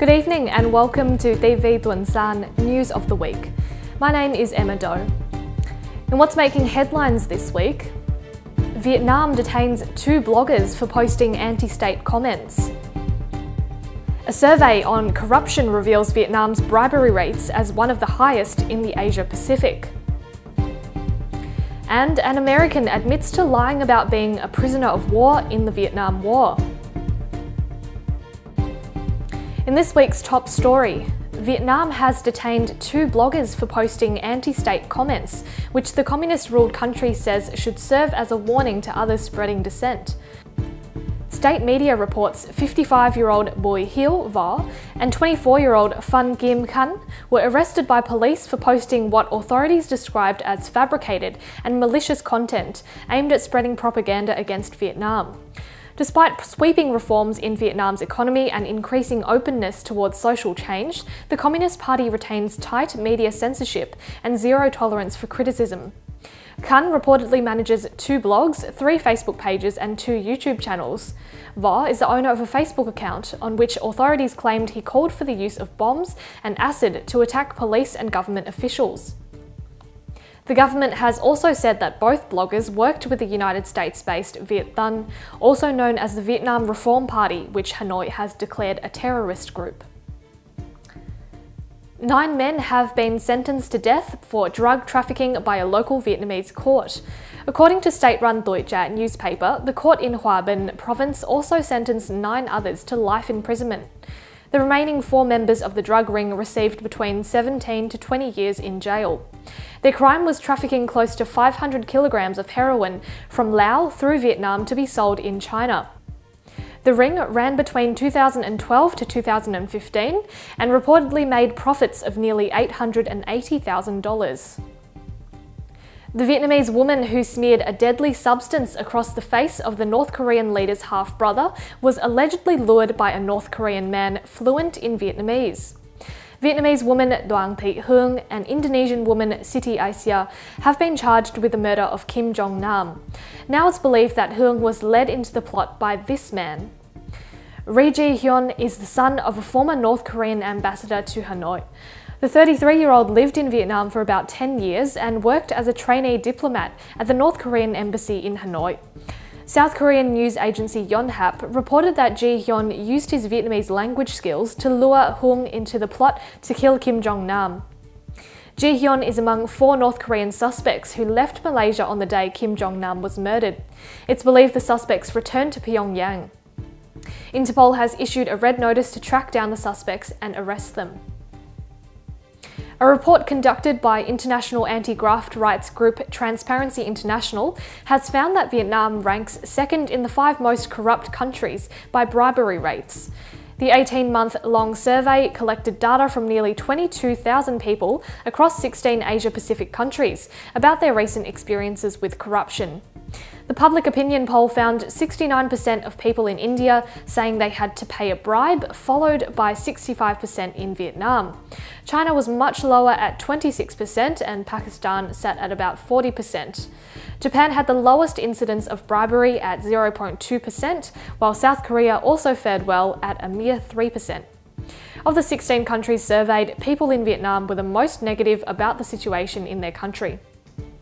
Good evening and welcome to TiVi Tuần-san News of the Week. My name is Emma Doe. And what's making headlines this week? Vietnam detains 2 bloggers for posting anti-state comments. A survey on corruption reveals Vietnam's bribery rates as one of the highest in the Asia-Pacific. And an American admits to lying about being a prisoner of war in the Vietnam War. In this week's top story, Vietnam has detained 2 bloggers for posting anti-state comments, which the communist-ruled country says should serve as a warning to others spreading dissent. State media reports 55-year-old Bùi Hiếu Võ and 24-year-old Phan Kim Khanh were arrested by police for posting what authorities described as fabricated and malicious content aimed at spreading propaganda against Vietnam. Despite sweeping reforms in Vietnam's economy and increasing openness towards social change, the Communist Party retains tight media censorship and zero tolerance for criticism. Khanh reportedly manages 2 blogs, 3 Facebook pages and 2 YouTube channels. Võ is the owner of a Facebook account on which authorities claimed he called for the use of bombs and acid to attack police and government officials. The government has also said that both bloggers worked with the United States-based Viet Tân, also known as the Vietnam Reform Party, which Hanoi has declared a terrorist group. 9 men have been sentenced to death for drug trafficking by a local Vietnamese court. According to state-run Tvts newspaper, the court in Hòa Bình province also sentenced 9 others to life imprisonment. The remaining 4 members of the drug ring received between 17 to 20 years in jail. Their crime was trafficking close to 500 kilograms of heroin from Laos through Vietnam to be sold in China. The ring ran between 2012 to 2015 and reportedly made profits of nearly $880,000. The Vietnamese woman who smeared a deadly substance across the face of the North Korean leader's half-brother was allegedly lured by a North Korean man fluent in Vietnamese. Vietnamese woman Đoàn Thị Hương and Indonesian woman Siti Aisyah have been charged with the murder of Kim Jong-nam. Now it's believed that Hương was led into the plot by this man. Ri Ji-hyun is the son of a former North Korean ambassador to Hanoi. The 33-year-old lived in Vietnam for about 10 years and worked as a trainee diplomat at the North Korean embassy in Hanoi. South Korean news agency Yonhap reported that Ji-hyun used his Vietnamese language skills to lure Hương into the plot to kill Kim Jong-nam. Ji-hyun is among 4 North Korean suspects who left Malaysia on the day Kim Jong-nam was murdered. It's believed the suspects returned to Pyongyang. Interpol has issued a red notice to track down the suspects and arrest them. A report conducted by international anti-graft rights group Transparency International has found that Vietnam ranks 2nd in the 5 most corrupt countries by bribery rates. The 18-month-long survey collected data from nearly 22,000 people across 16 Asia-Pacific countries about their recent experiences with corruption. The public opinion poll found 69% of people in India saying they had to pay a bribe, followed by 65% in Vietnam. China was much lower at 26% and Pakistan sat at about 40%. Japan had the lowest incidence of bribery at 0.2%, while South Korea also fared well at a mere 3%. Of the 16 countries surveyed, people in Vietnam were the most negative about the situation in their country.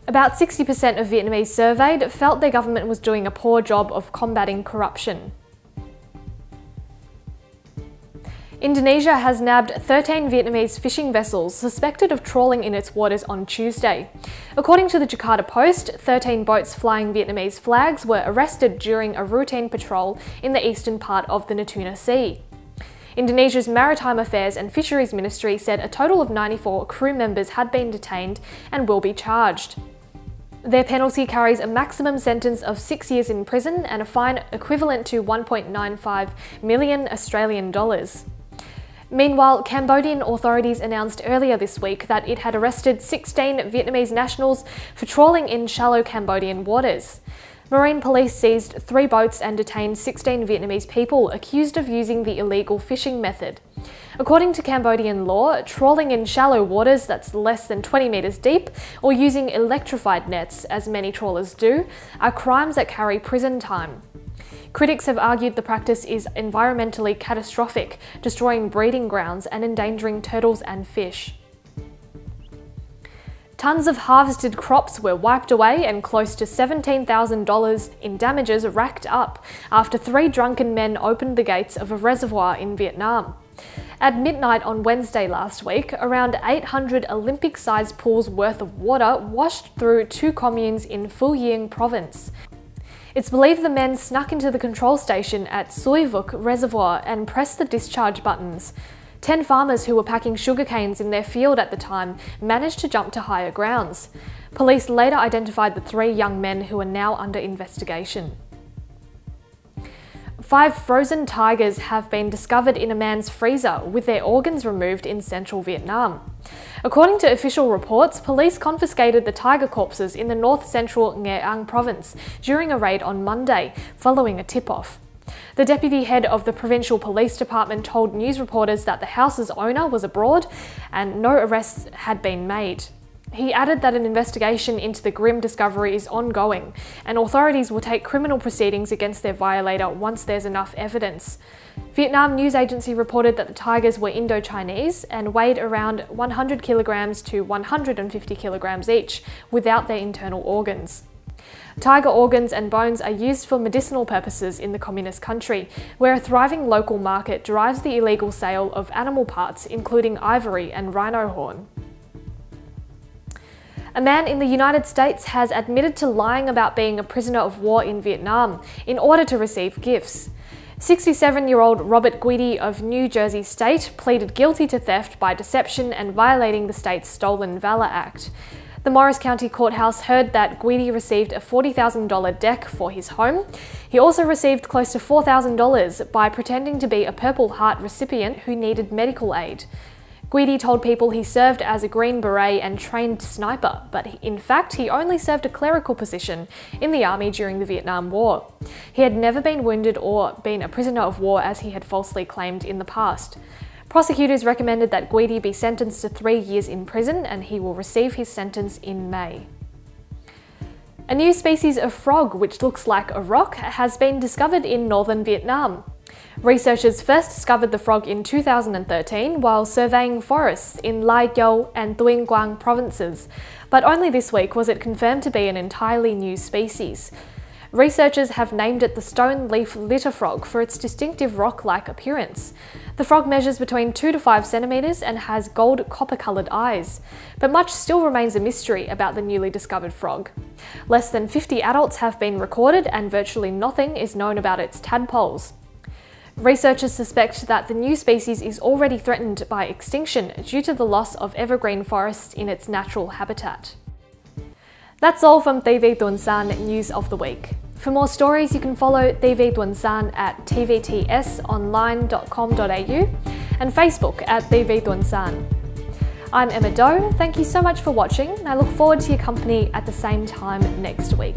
About 60% of Vietnamese surveyed felt their government was doing a poor job of combating corruption. Indonesia has nabbed 13 Vietnamese fishing vessels suspected of trawling in its waters on Tuesday. According to the Jakarta Post, 13 boats flying Vietnamese flags were arrested during a routine patrol in the eastern part of the Natuna Sea. Indonesia's Maritime Affairs and Fisheries Ministry said a total of 94 crew members had been detained and will be charged. Their penalty carries a maximum sentence of 6 years in prison and a fine equivalent to 1.95 million Australian dollars. Meanwhile, Cambodian authorities announced earlier this week that it had arrested 16 Vietnamese nationals for trawling in shallow Cambodian waters. Marine police seized 3 boats and detained 16 Vietnamese people accused of using the illegal fishing method. According to Cambodian law, trawling in shallow waters that's less than 20 meters deep or using electrified nets, as many trawlers do, are crimes that carry prison time. Critics have argued the practice is environmentally catastrophic, destroying breeding grounds and endangering turtles and fish. Tons of harvested crops were wiped away and close to $17,000 in damages racked up after 3 drunken men opened the gates of a reservoir in Vietnam. At midnight on Wednesday last week, around 800 Olympic-sized pools worth of water washed through 2 communes in Phu Yen province. It's believed the men snuck into the control station at Sui Vuk Reservoir and pressed the discharge buttons. 10 farmers who were packing sugarcanes in their field at the time managed to jump to higher grounds. Police later identified the 3 young men who are now under investigation. 5 frozen tigers have been discovered in a man's freezer with their organs removed in central Vietnam. According to official reports, police confiscated the tiger corpses in the north-central Nghệ An province during a raid on Monday, following a tip-off. The deputy head of the provincial police department told news reporters that the house's owner was abroad and no arrests had been made. He added that an investigation into the grim discovery is ongoing and authorities will take criminal proceedings against their violator once there's enough evidence. Vietnam news agency reported that the tigers were Indo-Chinese and weighed around 100 kilograms to 150 kilograms each, without their internal organs. Tiger organs and bones are used for medicinal purposes in the communist country, where a thriving local market drives the illegal sale of animal parts, including ivory and rhino horn. A man in the United States has admitted to lying about being a prisoner of war in Vietnam in order to receive gifts. 67-year-old Robert Guidi of New Jersey State pleaded guilty to theft by deception and violating the state's Stolen Valor Act. The Morris County Courthouse heard that Guidi received a $40,000 deck for his home. He also received close to $4,000 by pretending to be a Purple Heart recipient who needed medical aid. Guidi told people he served as a Green Beret and trained sniper, but in fact he only served a clerical position in the army during the Vietnam War. He had never been wounded or been a prisoner of war as he had falsely claimed in the past. Prosecutors recommended that Guidi be sentenced to 3 years in prison and he will receive his sentence in May. A new species of frog, which looks like a rock, has been discovered in northern Vietnam. Researchers first discovered the frog in 2013 while surveying forests in Lai Châu and Tuần Quang provinces, but only this week was it confirmed to be an entirely new species. Researchers have named it the stone leaf litter frog for its distinctive rock-like appearance. The frog measures between 2 to 5 centimeters and has gold copper-colored eyes, but much still remains a mystery about the newly discovered frog. Less than 50 adults have been recorded and virtually nothing is known about its tadpoles. Researchers suspect that the new species is already threatened by extinction due to the loss of evergreen forests in its natural habitat. That's all from TiVi Tuần-san News of the Week. For more stories, you can follow TiVi Tuần-san at tvtsonline.com.au and Facebook at TiVi Tuần-san. I'm Emma Doe, thank you so much for watching, and I look forward to your company at the same time next week.